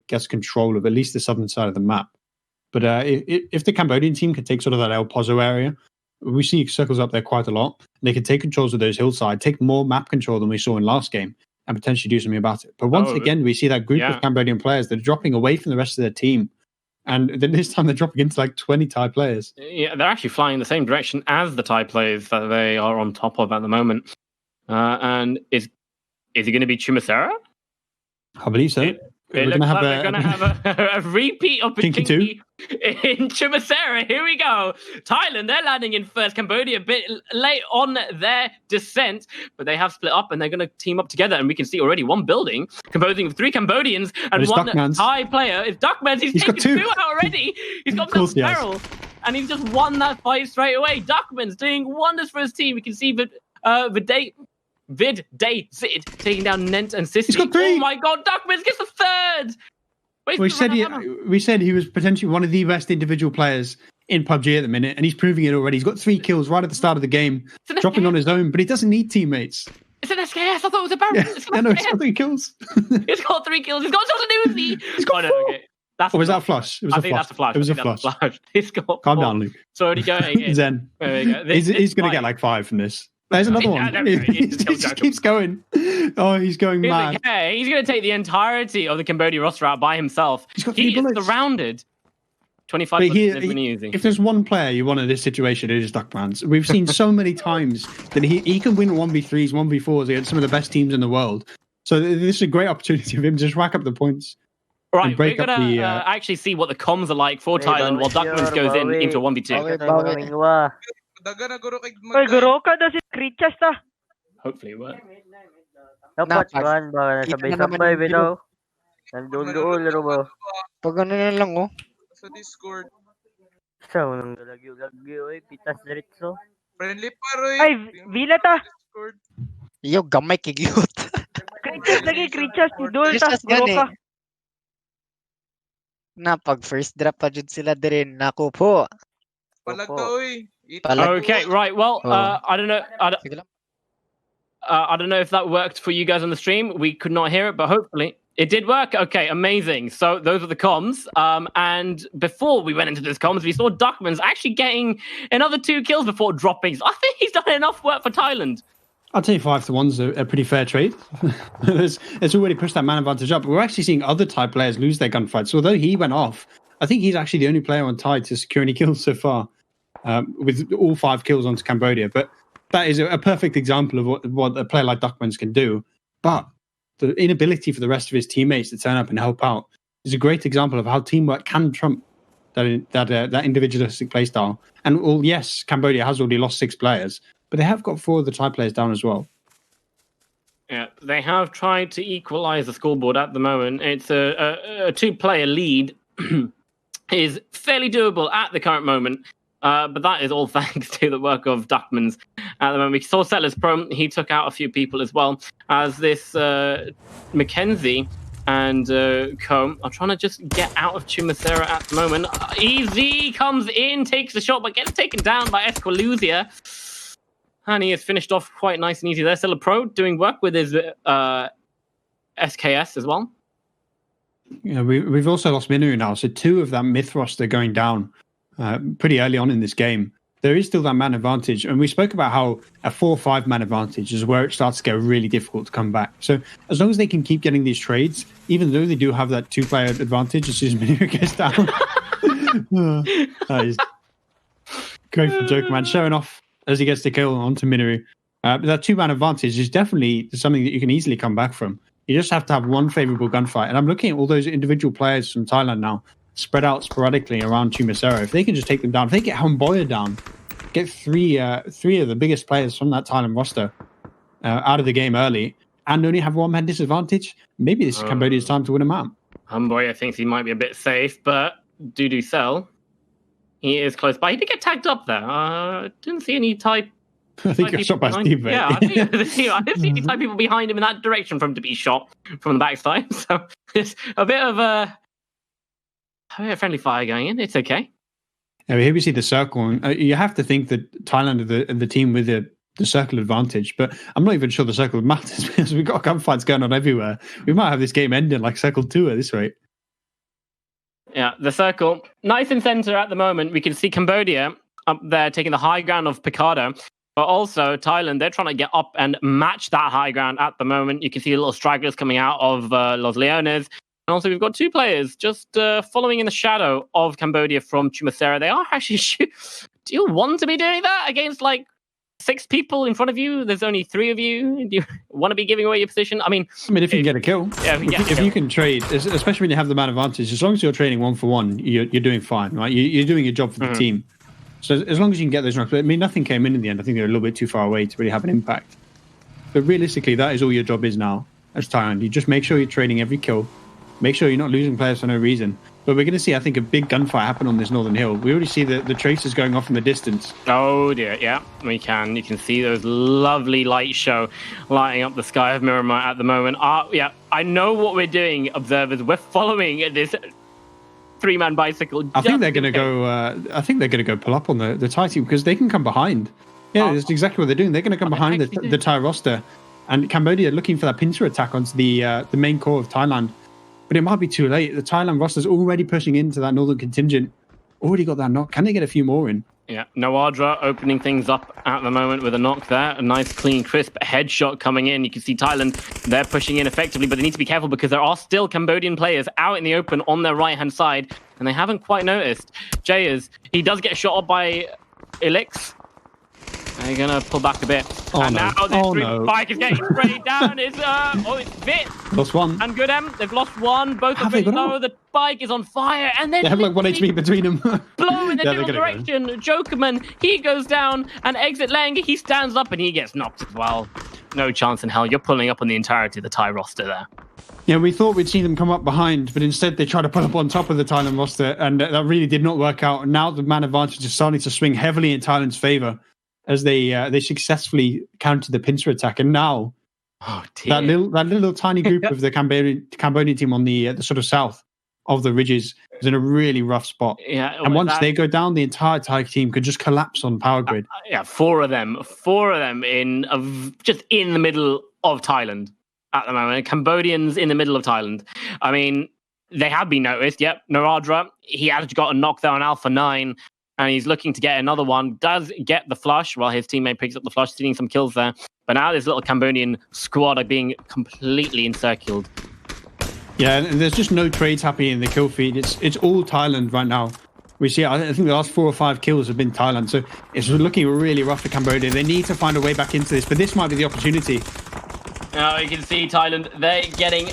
gets control of at least the southern side of the map. But if the Cambodian team can take sort of that El Pozo area, we see circles up there quite a lot. And they can take controls of those hillside, take more map control than we saw in last game, and potentially do something about it. But once again, we see that group of Cambodian players that are dropping away from the rest of their team. And then this time they're dropping into like 20 Thai players. Yeah, they're actually flying in the same direction as the Thai players that they are on top of at the moment. And is it going to be Chumasera? I believe so. It looks like we're going to have a repeat opportunity in Chumasera. Here we go. Thailand, they're landing in first. Cambodia a bit late on their descent, but they have split up and they're going to team up together. And we can see already one building composing of 3 Cambodians and one Duckmans. Thai player. It's Duckmans. He's taken 2 out already. He's got the barrel. And he's just won that fight straight away. Duckmans doing wonders for his team. We can see Vid Day Zid taking down Nent and Sissy. He's got 3. Oh my god, Duckmans gets the 3rd. We said he was potentially one of the best individual players in PUBG at the minute, and he's proving it already. He's got 3 kills right at the start of the game, dropping on his own, but he doesn't need teammates. It's an SKS. I thought it was a barrel. Yeah, he's got 3 kills. He's got 3 kills. He's got something to do with me. He's got 4. Or was that a flush? I think that's a flush. It was a flush. He's got Calm down, Luke. So already going. Zen. There we go. He's going to get like 5 from this. There's another one. He just keeps going. Oh, he's going mad. He's going to take the entirety of the Cambodia roster out by himself. He's got 3 bullets. Is surrounded. 25 if there's one player you want in this situation, it is Duckmans. We've seen so many times that he can win 1v3s, 1v4s against some of the best teams in the world. So this is a great opportunity for him to just rack up the points. Right, we're going to actually see what the comms are like for Thailand while Duckmans goes into a 1v2. Guru ka daw si Krichas ta. Hopefully it works. Dapat man ba sabay-sabay bitaw. Nandoon laro ba? Pag ano na lang sa Discord. Sa unang galagyo pitas diretso. Friendly paroy. Ay, Vila ta. Yo, gamay kigyot. Krichas lagi Krichas idol ta. Guru ka. Na pag first drop pa jud sila dire nako po. Okay, right. Well, I don't know. I don't know if that worked for you guys on the stream. We could not hear it, but hopefully it did work. Okay, amazing. So those are the comms. And before we went into this comms, we saw Duckmans actually getting another 2 kills before dropping. I think he's done enough work for Thailand. I'll tell you 5-1's a pretty fair trade. it's already pushed that man advantage up. But we're actually seeing other Thai players lose their gunfights. So although he went off, I think he's actually the only player on Thai to secure any kills so far, with all 5 kills onto Cambodia. But that is a perfect example of what a player like Duckmans can do. But the inability for the rest of his teammates to turn up and help out is a great example of how teamwork can trump that individualistic playstyle. And yes, Cambodia has already lost 6 players, but they have got 4 of the Thai players down as well. Yeah, they have tried to equalize the scoreboard at the moment. It's a 2-player lead. Is fairly doable at the current moment, but that is all thanks to the work of Duckmans at the moment. We saw Settlers Pro, he took out a few people as well, as this Mackenzie and Co are trying to just get out of Chumasera at the moment. Easy comes in, takes the shot, but gets taken down by Esquiluzia. And he is finished off quite nice and easy there. Still a pro doing work with his SKS as well. Yeah, we've also lost Minu now, so 2 of that myth roster going down pretty early on in this game. There is still that man advantage, and we spoke about how a 4-5 man advantage is where it starts to get really difficult to come back. So as long as they can keep getting these trades, even though they do have that 2-player advantage as soon as Minu gets down. That is great for Joker, man, showing off as he gets the kill onto Minoru. But that 2-man advantage is definitely something that you can easily come back from. You just have to have one favourable gunfight. And I'm looking at all those individual players from Thailand now, spread out sporadically around Chumasera. If they can just take them down, if they get Hamboya down, get 3 of the biggest players from that Thailand roster out of the game early, and only have 1-man disadvantage, maybe this is Cambodia's time to win a map. Hamboya thinks he might be a bit safe, but Dudu Cell, he is close by. He did get tagged up there. Didn't see any Thai. I think he got shot by Steve. Yeah, I didn't see any Thai people behind him in that direction for him to be shot from the backside. So it's a bit of a friendly fire going in. It's okay. Yeah, here we see the circle. And, you have to think that Thailand are the team with the circle advantage, but I'm not even sure the circle matters because we've got gunfights going on everywhere. We might have this game ending like circle 2 at this rate. Yeah, the circle. Nice in center at the moment. We can see Cambodia up there taking the high ground of Picardo. But also Thailand, they're trying to get up and match that high ground at the moment. You can see little stragglers coming out of Los Leones. And also we've got two players just following in the shadow of Cambodia from Chumacera. They are actually... Do you want to be doing that against like 6 people in front of you? There's only 3 of you. Do you want to be giving away your position? I mean, if you can get a kill. Yeah, if you can trade, especially when you have the man advantage, as long as you're trading 1-for-1, you're doing fine, right? You're doing your job for the team. So as long as you can get those knocks, I mean, nothing came in the end. I think they're a little bit too far away to really have an impact. But realistically, that is all your job is now as Thailand. You just make sure you're trading every kill. Make sure you're not losing players for no reason. But we're going to see, I think, a big gunfight happen on this northern hill. We already see the tracers going off in the distance. Oh dear, yeah, we can. You can see those lovely light show lighting up the sky of Miramar at the moment. Yeah, I know what we're doing, observers. We're following this 3-man bicycle. I think they're going to go. I think they're going to go pull up on the Thai team because they can come behind. Yeah, that's exactly what they're doing. They're going to come behind the Thai roster, and Cambodia looking for that pincer attack onto the main core of Thailand. But it might be too late. The Thailand roster's already pushing into that northern contingent. Already got that knock. Can they get a few more in? Yeah, Noadra opening things up at the moment with a knock there. A nice, clean, crisp headshot coming in. You can see Thailand, they're pushing in effectively, but they need to be careful because there are still Cambodian players out in the open on their right-hand side, and they haven't quite noticed. Jayers, he does get shot up by Elix. They're going to pull back a bit. Now this bike is getting sprayed down. It's Vit. Lost one. And Goodem, they've lost one. Both are very low. The bike is on fire. And then they have like 1 HP between them. Blow in the general direction. Jokerman, he goes down. And Exit Lang, he stands up and he gets knocked as well. No chance in hell. You're pulling up on the entirety of the Thai roster there. Yeah, we thought we'd see them come up behind, but instead they tried to pull up on top of the Thailand roster, and that really did not work out. And now the man advantage is starting to swing heavily in Thailand's favour as they successfully countered the pincer attack. And now that little tiny group of the Cambodian team on the sort of south of the ridges is in a really rough spot. Yeah, and once they go down, the entire Thai team could just collapse on power grid. Yeah, four of them just in the middle of Thailand at the moment. Cambodians in the middle of Thailand. I mean, they have been noticed. Yep, Naradra, he has got a knock there on Alpha 9, and he's looking to get another one. Does get the flush while his teammate picks up the flush, stealing some kills there. But now this little Cambodian squad are being completely encircled. Yeah, and there's just no trades happening in the kill feed. It's all Thailand right now. We see, I think the last 4 or 5 kills have been Thailand, so it's looking really rough for Cambodia. They need to find a way back into this, but this might be the opportunity. Now you can see Thailand, they're getting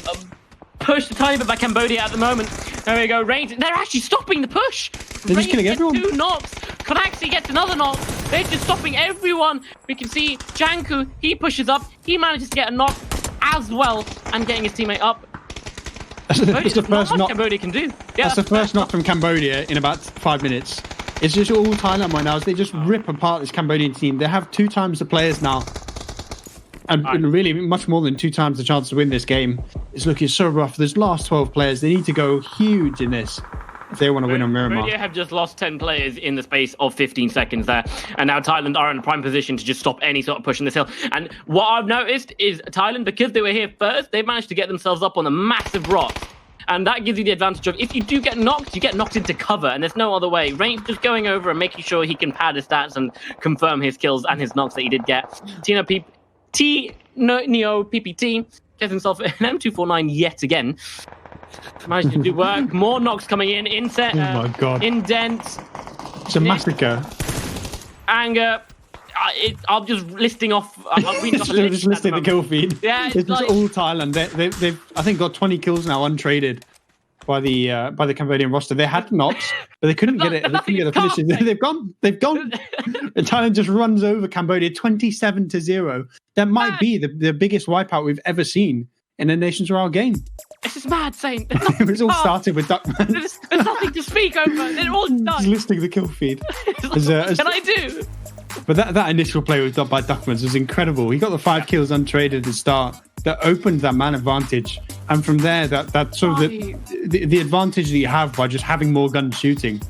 pushed a tiny bit by Cambodia at the moment. There we go, Range, they're actually stopping the push. They're just killing everyone. 2 knocks. Konaxi gets another knock. They're just stopping everyone. We can see Janku, he pushes up. He manages to get a knock as well and getting his teammate up. That's the first knock Cambodia can do. Yeah, that's the first knock from Cambodia in about 5 minutes. It's just all Thailand right now. They just rip apart this Cambodian team. They have 2 times the players now. And really much more than 2 times the chance to win this game. It's looking so rough. There's last 12 players. They need to go huge in this if they want to win on Miramar. Cambodia have just lost 10 players in the space of 15 seconds there. And now Thailand are in a prime position to just stop any sort of push in this hill. And what I've noticed is Thailand, because they were here first, they've managed to get themselves up on a massive rock. And that gives you the advantage of, if you do get knocked, you get knocked into cover, and there's no other way. Range just going over and making sure he can pad his stats and confirm his kills and his knocks that he did get. Neo PPT gets himself an M249 yet again. Managed to do work. More knocks coming in set. Oh my god. Indent. It's a massacre. Anger. I'm just listing off. Just listing the kill feed. Yeah, it's just all Thailand. They've I think got 20 kills now untraded by the Cambodian roster. They had knocks, but they couldn't get it. They couldn't get the finishes. They've gone. And Thailand just runs over Cambodia 27-0. That might be the biggest wipeout we've ever seen in a Nations Royale game. This is mad, Saint. It was all started with Duckman. There's nothing to speak over. They're all done. Just listing the kill feed. What can I do? But that initial play was done by Duckmans was incredible. He got the 5 kills untraded at the start. That opened that man advantage, and from there, that sort of the advantage that you have by just having more guns shooting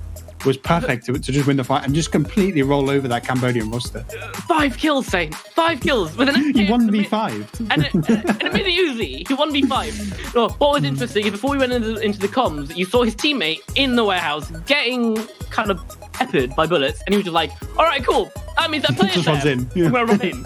was perfect to just win the fight and just completely roll over that Cambodian roster. 5 kills, Saint. 5 kills with an He 1v5. and a mini Uzi. He 1v5. No, what was interesting is before we went into the comms, you saw his teammate in the warehouse getting kind of peppered by bullets, and he was just like, "All right, cool. That means that player's Just runs there. in. Yeah. We'll run in."